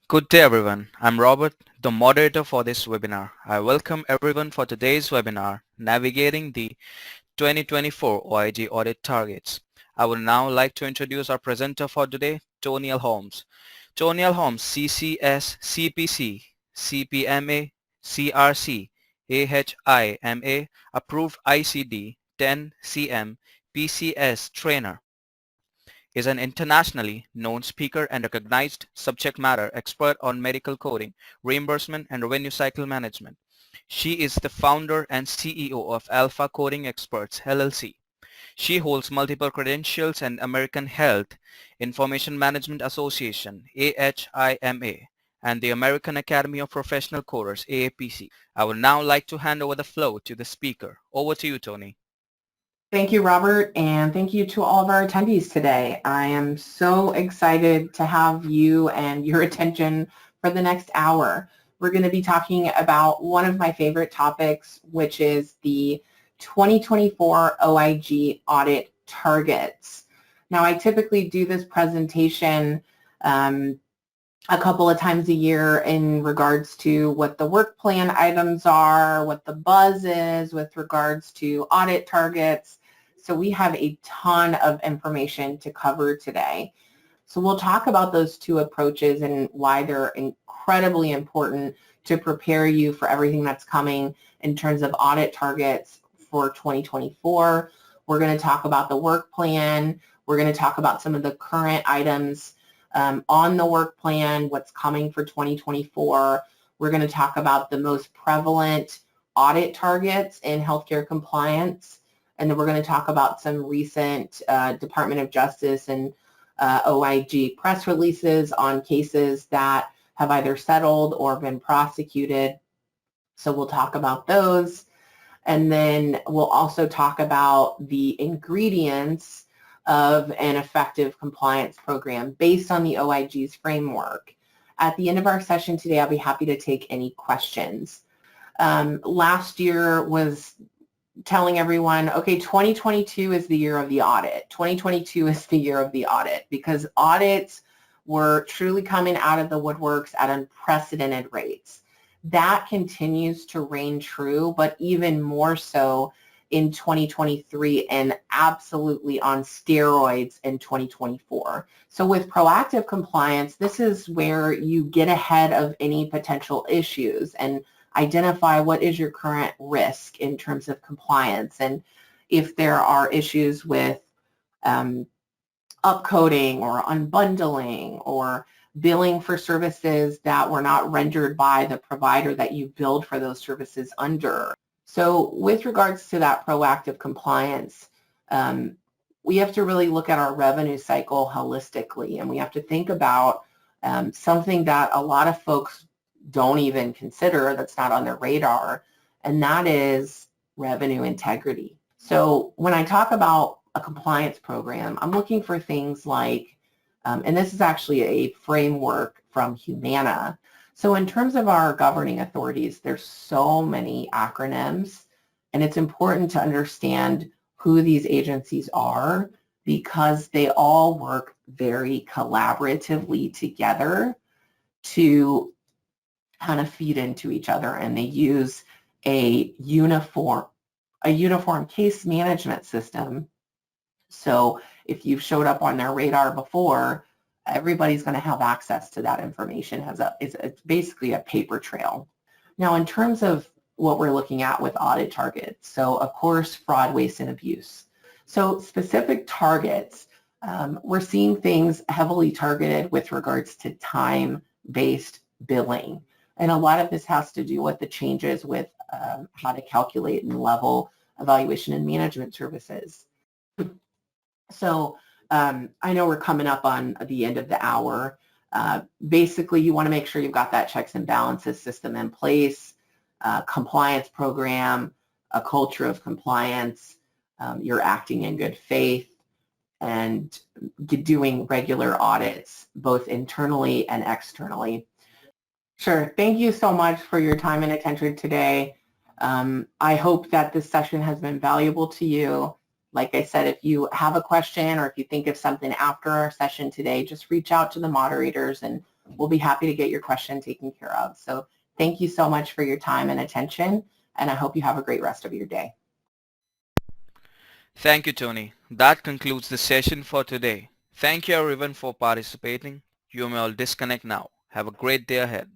Good day everyone. I'm Robert, the moderator for this webinar. I welcome everyone for today's webinar, Navigating the 2024 OIG Audit Targets. I would now like to introduce our presenter for today, Tony L. Holmes. Tony L. Holmes, CCS, CPC, CPMA, CRC, AHIMA, approved ICD, 10 CM, PCS trainer, is an internationally known speaker and recognized subject matter expert on medical coding, reimbursement, and revenue cycle management. She is the founder and CEO of Alpha Coding Experts, LLC. She holds multiple credentials in American Health Information Management Association, AHIMA, and the American Academy of Professional Coders, AAPC. I would now like to hand over the floor to the speaker. Over to you, Tony. Thank you, Robert, and thank you to all of our attendees today. I am so excited to have you and your attention for the next hour. We're going to be talking about one of my favorite topics, which is the 2024 OIG audit targets. Now, I typically do this presentation a couple of times a year in regards to what the work plan items are, what the buzz is with regards to audit targets. So we have a ton of information to cover today. So we'll talk about those two approaches and why they're incredibly important to prepare you for everything that's coming in terms of audit targets for 2024. We're going to talk about the work plan. We're going to talk about some of the current items on the work plan, what's coming for 2024. We're going to talk about the most prevalent audit targets in healthcare compliance, and then we're going to talk about some recent Department of Justice and OIG press releases on cases that have either settled or been prosecuted. So we'll talk about those, and then we'll also talk about the ingredients of an effective compliance program based on the OIG's framework. At the end of our session today, I'll be happy to take any questions. Last year was telling everyone, okay, 2022 is the year of the audit. 2022 is the year of the audit because audits were truly coming out of the woodworks at unprecedented rates. That continues to reign true, but even more so in 2023 and absolutely on steroids in 2024. So with proactive compliance, this is where you get ahead of any potential issues and identify what is your current risk in terms of compliance, and if there are issues with upcoding or unbundling or billing for services that were not rendered by the provider that you billed for those services under. So with regards to that proactive compliance, we have to really look at our revenue cycle holistically, and we have to think about something that a lot of folks don't even consider, that's not on their radar, and that is revenue integrity. So when I talk about a compliance program, I'm looking for things like, and this is actually a framework from Humana. So in terms of our governing authorities, there's so many acronyms, and it's important to understand who these agencies are because they all work very collaboratively together to kind of feed into each other, and they use a uniform case management system. So if you've showed up on their radar before, everybody's going to have access to that information. It's basically a paper trail. Now, in terms of what we're looking at with audit targets, so of course, fraud, waste, and abuse. So specific targets, we're seeing things heavily targeted with regards to time-based billing. And a lot of this has to do with the changes with how to calculate and level evaluation and management services. So I know we're coming up on the end of the hour. Basically, you want to make sure you've got that checks and balances system in place, compliance program, a culture of compliance, you're acting in good faith, and doing regular audits, both internally and externally. Sure. Thank you so much for your time and attention today. I hope that this session has been valuable to you. Like I said, if you have a question or if you think of something after our session today, just reach out to the moderators and we'll be happy to get your question taken care of. So thank you so much for your time and attention, and I hope you have a great rest of your day. Thank you, Tony. That concludes the session for today. Thank you everyone for participating. You may all disconnect now. Have a great day ahead.